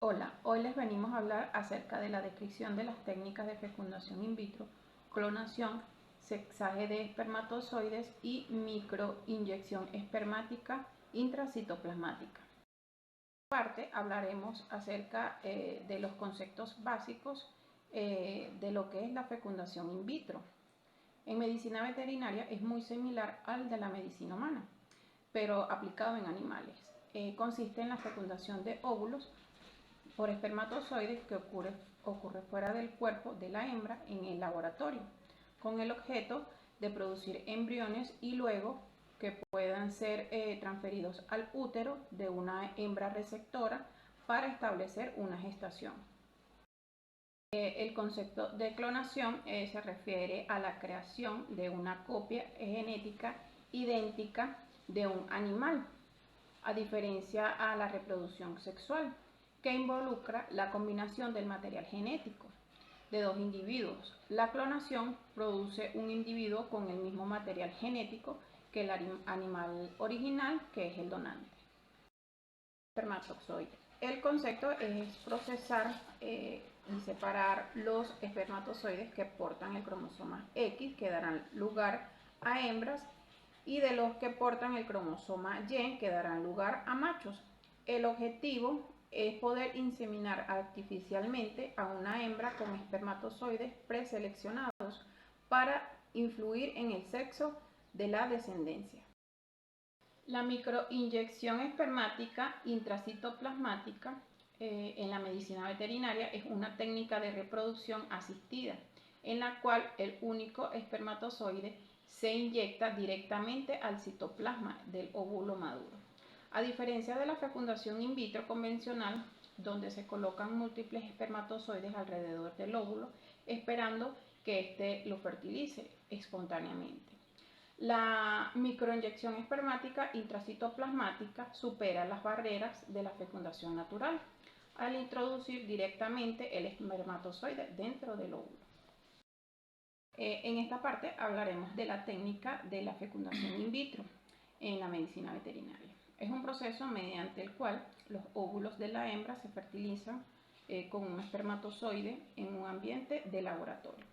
Hola, hoy les venimos a hablar acerca de la descripción de las técnicas de fecundación in vitro, clonación, sexaje de espermatozoides y microinyección espermática intracitoplasmática. En parte hablaremos acerca de los conceptos básicos de lo que es la fecundación in vitro. En medicina veterinaria es muy similar al de la medicina humana, pero aplicado en animales. Consiste en la fecundación de óvulos por espermatozoides que ocurre fuera del cuerpo de la hembra en el laboratorio, con el objeto de producir embriones y luego que puedan ser transferidos al útero de una hembra receptora para establecer una gestación. El concepto de clonación se refiere a la creación de una copia genética idéntica de un animal, a diferencia a la reproducción sexual, que involucra la combinación del material genético de dos individuos. La clonación produce un individuo con el mismo material genético que el animal original, que es el donante. Espermatozoide. El concepto es procesar y separar los espermatozoides que portan el cromosoma X, que darán lugar a hembras, y de los que portan el cromosoma Y, que darán lugar a machos. El objetivo es poder inseminar artificialmente a una hembra con espermatozoides preseleccionados para influir en el sexo de la descendencia. La microinyección espermática intracitoplasmática en la medicina veterinaria es una técnica de reproducción asistida en la cual el único espermatozoide se inyecta directamente al citoplasma del óvulo maduro. A diferencia de la fecundación in vitro convencional, donde se colocan múltiples espermatozoides alrededor del óvulo, esperando que éste lo fertilice espontáneamente. La microinyección espermática intracitoplasmática supera las barreras de la fecundación natural al introducir directamente el espermatozoide dentro del óvulo. En esta parte hablaremos de la técnica de la fecundación in vitro en la medicina veterinaria. Es un proceso mediante el cual los óvulos de la hembra se fertilizan con un espermatozoide en un ambiente de laboratorio.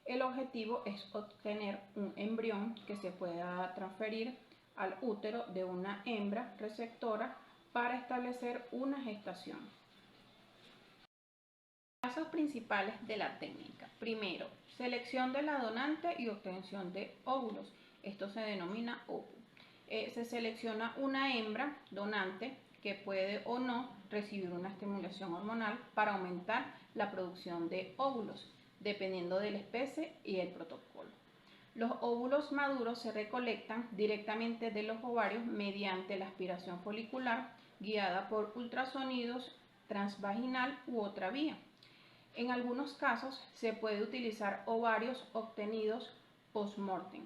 El objetivo es obtener un embrión que se pueda transferir al útero de una hembra receptora para establecer una gestación. Pasos principales de la técnica. Primero, selección de la donante y obtención de óvulos. Esto se denomina óvulo. Se selecciona una hembra donante que puede o no recibir una estimulación hormonal para aumentar la producción de óvulos, dependiendo de la especie y el protocolo. Los óvulos maduros se recolectan directamente de los ovarios mediante la aspiración folicular guiada por ultrasonidos transvaginal u otra vía. En algunos casos se puede utilizar ovarios obtenidos post-mortem.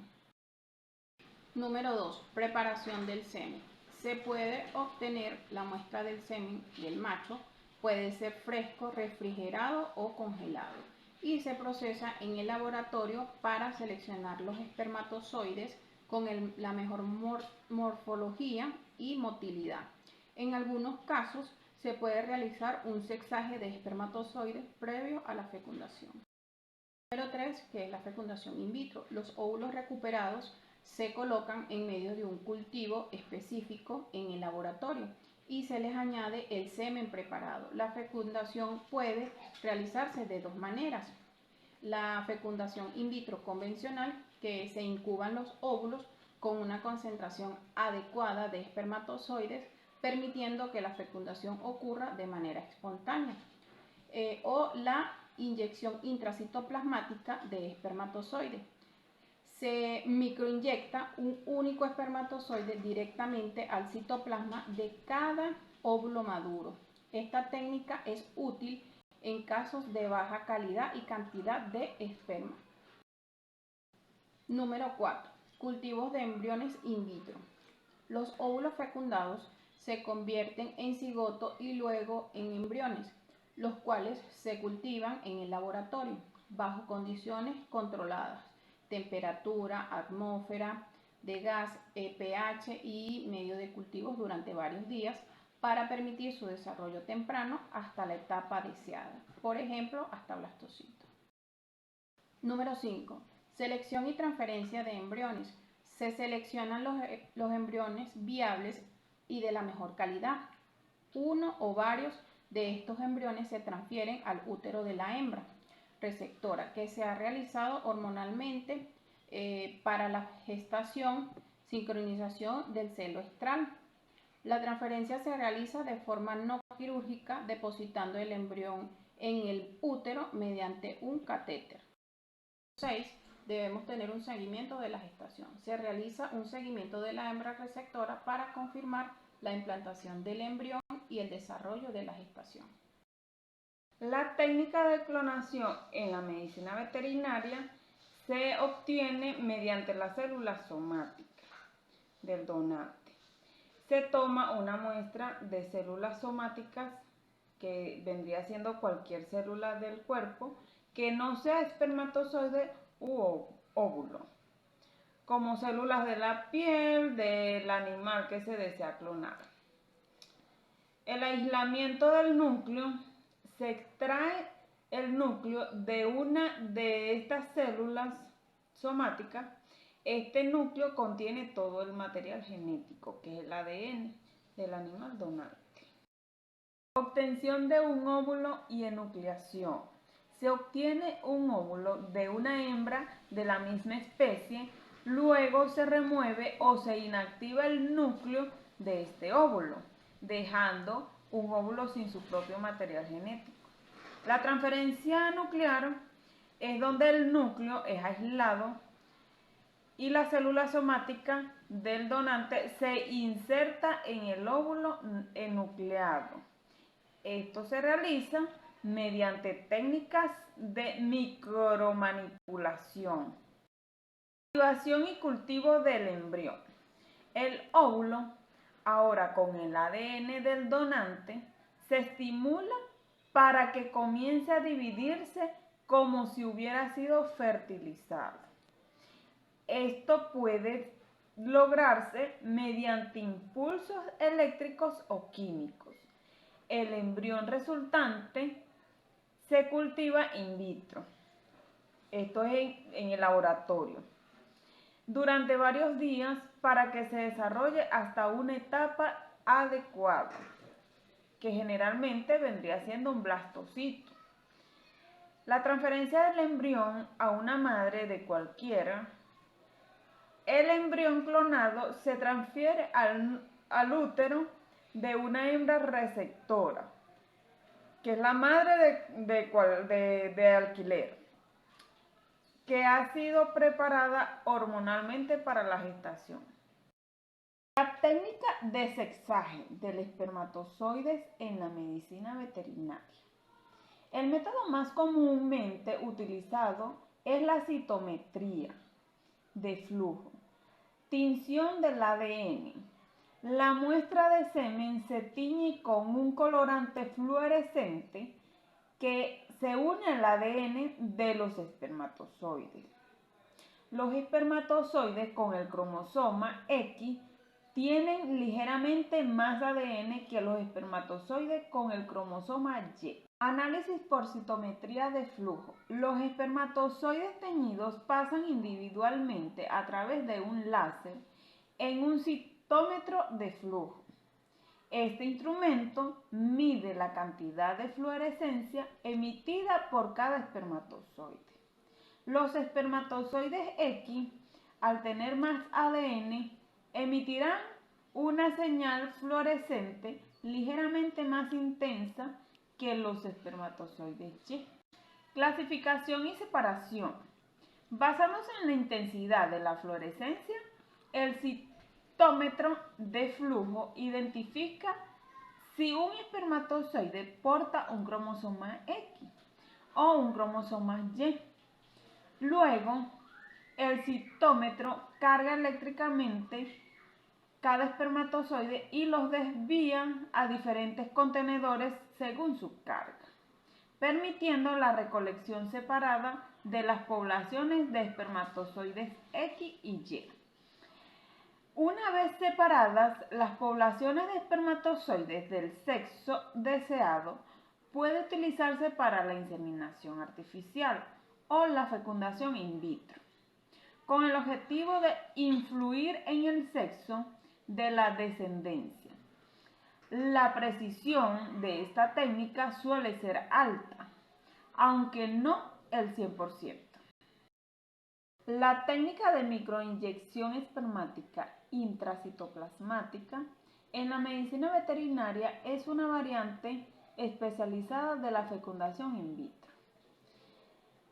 Número 2. Preparación del semen. Se puede obtener la muestra del semen del macho, puede ser fresco, refrigerado o congelado, y se procesa en el laboratorio para seleccionar los espermatozoides con la mejor morfología y motilidad. En algunos casos se puede realizar un sexaje de espermatozoides previo a la fecundación. Número 3, que es la fecundación in vitro. Los óvulos recuperados se colocan en medio de un cultivo específico en el laboratorio y se les añade el semen preparado. La fecundación puede realizarse de dos maneras. La fecundación in vitro convencional, que se incuban los óvulos con una concentración adecuada de espermatozoides, permitiendo que la fecundación ocurra de manera espontánea. O la inyección intracitoplasmática de espermatozoide. Se microinyecta un único espermatozoide directamente al citoplasma de cada óvulo maduro. Esta técnica es útil en casos de baja calidad y cantidad de esperma. Número 4. Cultivos de embriones in vitro. Los óvulos fecundados se convierten en cigoto y luego en embriones, los cuales se cultivan en el laboratorio bajo condiciones controladas, temperatura, atmósfera de gas, pH y medio de cultivos durante varios días para permitir su desarrollo temprano hasta la etapa deseada, por ejemplo, hasta blastocito. Número 5. Selección y transferencia de embriones. Se seleccionan los embriones viables y de la mejor calidad. Uno o varios de estos embriones se transfieren al útero de la hembra receptora, que se ha realizado hormonalmente para la gestación, sincronización del celo estral. La transferencia se realiza de forma no quirúrgica, depositando el embrión en el útero mediante un catéter. 6. Debemos tener un seguimiento de la gestación. Se realiza un seguimiento de la hembra receptora para confirmar la implantación del embrión y el desarrollo de la gestación. La técnica de clonación en la medicina veterinaria se obtiene mediante las células somáticas del donante. Se toma una muestra de células somáticas, que vendría siendo cualquier célula del cuerpo que no sea espermatozoide u óvulo, como células de la piel del animal que se desea clonar. El aislamiento del núcleo: se extrae el núcleo de una de estas células somáticas. Este núcleo contiene todo el material genético, que es el ADN del animal donante. Obtención de un óvulo y enucleación. Se obtiene un óvulo de una hembra de la misma especie, luego se remueve o se inactiva el núcleo de este óvulo, dejando un óvulo sin su propio material genético. La transferencia nuclear es donde el núcleo es aislado y la célula somática del donante se inserta en el óvulo enucleado. Esto se realiza mediante técnicas de micromanipulación. Activación y cultivo del embrión. El óvulo, ahora con el ADN del donante, se estimula para que comience a dividirse como si hubiera sido fertilizado. Esto puede lograrse mediante impulsos eléctricos o químicos. El embrión resultante se cultiva in vitro. Esto es en el laboratorio, durante varios días para que se desarrolle hasta una etapa adecuada, que generalmente vendría siendo un blastocito. La transferencia del embrión a una madre de cualquiera. El embrión clonado se transfiere al útero de una hembra receptora, que es la madre de alquiler, que ha sido preparada hormonalmente para la gestación. La técnica de sexaje del espermatozoides en la medicina veterinaria. El método más comúnmente utilizado es la citometría de flujo, tinción del ADN. La muestra de semen se tiñe con un colorante fluorescente que se une al ADN de los espermatozoides. Los espermatozoides con el cromosoma X tienen ligeramente más ADN que los espermatozoides con el cromosoma Y. Análisis por citometría de flujo. Los espermatozoides teñidos pasan individualmente a través de un láser en un citómetro de flujo. Este instrumento mide la cantidad de fluorescencia emitida por cada espermatozoide. Los espermatozoides X, al tener más ADN, emitirán una señal fluorescente ligeramente más intensa que los espermatozoides Y. Clasificación y separación. Basándose en la intensidad de la fluorescencia, el citómetro de flujo identifica si un espermatozoide porta un cromosoma X o un cromosoma Y. Luego, el citómetro carga eléctricamente cada espermatozoide y los desvía a diferentes contenedores según su carga, permitiendo la recolección separada de las poblaciones de espermatozoides X y Y. Una vez separadas, las poblaciones de espermatozoides del sexo deseado puede utilizarse para la inseminación artificial o la fecundación in vitro, con el objetivo de influir en el sexo de la descendencia. La precisión de esta técnica suele ser alta, aunque no el 100%. La técnica de microinyección espermática intracitoplasmática en la medicina veterinaria es una variante especializada de la fecundación in vitro,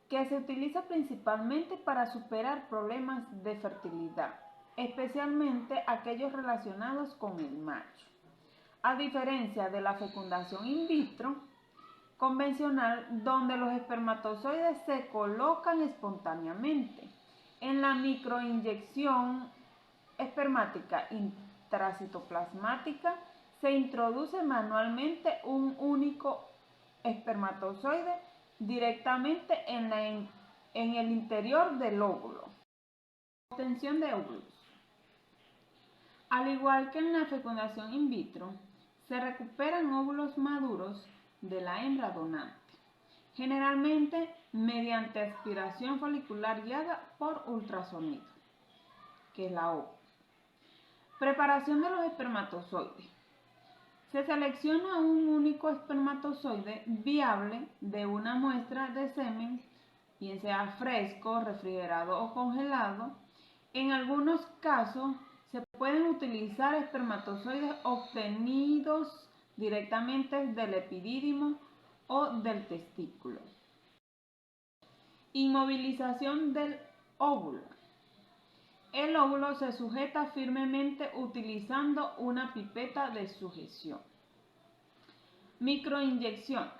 que se utiliza principalmente para superar problemas de fertilidad, especialmente aquellos relacionados con el macho. A diferencia de la fecundación in vitro convencional, donde los espermatozoides se colocan espontáneamente, en la microinyección espermática intracitoplasmática se introduce manualmente un único espermatozoide directamente en el interior del óvulo. Obtención de óvulos. Al igual que en la fecundación in vitro, se recuperan óvulos maduros de la hembra donante, generalmente mediante aspiración folicular guiada por ultrasonido, que es la OVO. Preparación de los espermatozoides. Se selecciona un único espermatozoide viable de una muestra de semen, bien sea fresco, refrigerado o congelado. En algunos casos se pueden utilizar espermatozoides obtenidos directamente del epidídimo o del testículo. Inmovilización del óvulo. El óvulo se sujeta firmemente utilizando una pipeta de sujeción. Microinyección.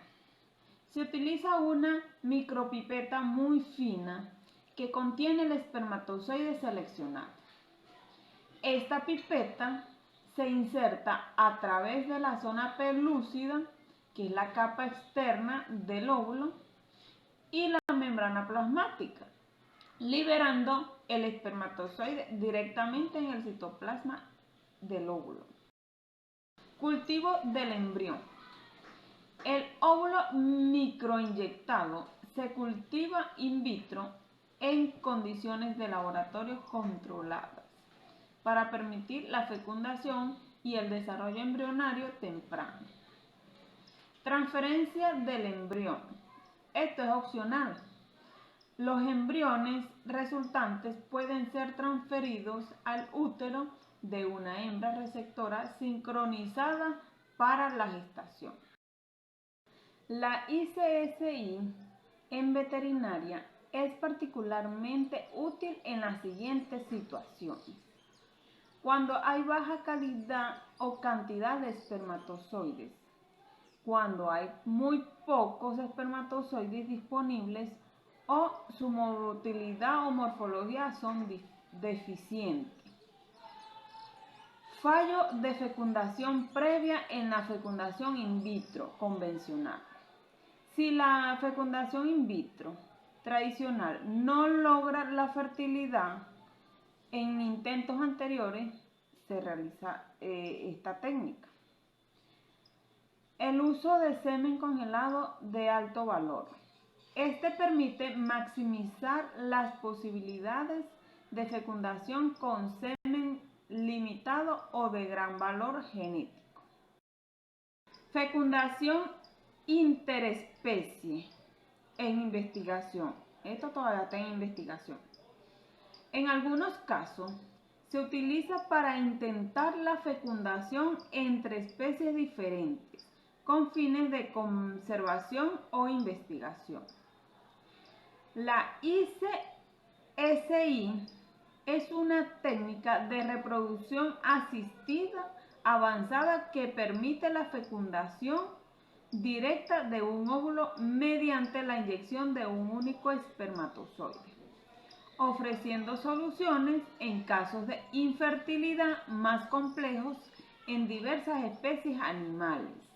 Se utiliza una micropipeta muy fina que contiene el espermatozoide seleccionado. Esta pipeta se inserta a través de la zona pelúcida, que es la capa externa del óvulo, y la membrana plasmática, liberando el espermatozoide directamente en el citoplasma del óvulo. Cultivo del embrión. El óvulo microinyectado se cultiva in vitro en condiciones de laboratorio controladas para permitir la fecundación y el desarrollo embrionario temprano. Transferencia del embrión. Esto es opcional. Los embriones resultantes pueden ser transferidos al útero de una hembra receptora sincronizada para la gestación. La ICSI en veterinaria es particularmente útil en las siguientes situaciones. Cuando hay baja calidad o cantidad de espermatozoides, cuando hay muy pocos espermatozoides disponibles o su motilidad o morfología son deficientes. Fallo de fecundación previa en la fecundación in vitro convencional. Si la fecundación in vitro tradicional no logra la fertilidad, en intentos anteriores se realiza esta técnica. El uso de semen congelado de alto valor. Este permite maximizar las posibilidades de fecundación con semen limitado o de gran valor genético. Fecundación interespecie en investigación. Esto todavía está en investigación. En algunos casos se utiliza para intentar la fecundación entre especies diferentes con fines de conservación o investigación. La ICSI es una técnica de reproducción asistida avanzada que permite la fecundación directa de un óvulo mediante la inyección de un único espermatozoide, ofreciendo soluciones en casos de infertilidad más complejos en diversas especies animales.